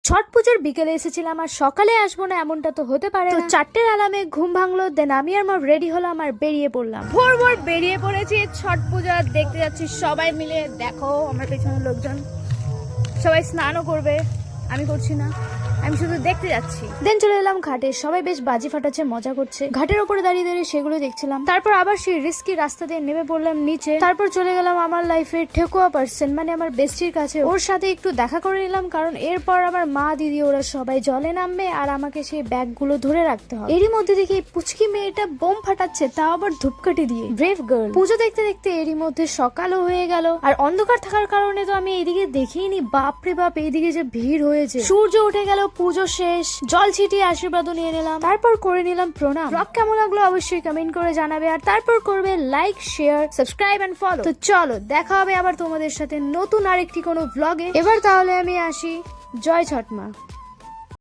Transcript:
ছট পুজোর বিকেলে এসেছিলাম আর সকালে আসবো না এমনটা তো হতে পারে না। 4টের অ্যালার্মে ঘুম ভাঙলো, দেন আমি আর মা রেডি হলাম আর বেরিয়ে পড়লাম। ভোর ভোর বেরিয়ে পড়েছি, ছট পূজা দেখতে যাচ্ছি সবাই মিলে। দেখো আমার পেছনে লোকজন সবাই স্নানও করবে, আমি করছি না, আমি শুধু দেখতে যাচ্ছি। দেন চলে এলাম ঘাটে, সবাই বেশ বাজি ফাটাচ্ছে, মজা করছে। ঘাটের ওপরে দাঁড়িয়ে দাঁড়িয়ে সেগুলো দেখছিলাম। তারপর আবার সেই রিস্কি রাস্তা দিয়ে নেমে পড়লাম নিচে। তারপর চলে গেলাম আমার লাইফের ঠেকুয়া পার্সন মানে আমার বেস্টির কাছে, ওর সাথে একটু দেখা করে নিলাম, কারণ এরপর আমার মা দিদি ওরা সবাই জলে নামবে আর আমাকে সেই ব্যাগগুলো ধরে রাখতে হবে। এরই মধ্যে দেখি পুচকি মেয়েটা বোম ফাটাচ্ছে, তাও আবার ধূপকাঠি দিয়ে। Brave girl. পুজো দেখতে দেখতে এরই মধ্যে সকালও হয়ে গেল, আর অন্ধকার থাকার কারণে তো আমি এইদিকে দেখিনি। বাপরে বাপ, এইদিকে যে ভিড় হয়েছে। সূর্য উঠে গেল, পুজো শেষ, জল ছিটিয়ে আশীর্বাদও নিয়ে নিলাম, তারপর করে নিলাম প্রণাম। ব্লগ কেমন লাগলো অবশ্যই কমেন্ট করে জানাবে, আর তারপর করবে like, share, subscribe and follow. তো চলো দেখা হবে আবার তোমাদের সাথে নতুন আরেকটি কোনো ব্লগে। এবার তাহলে আমি আসি। জয় ছট মা।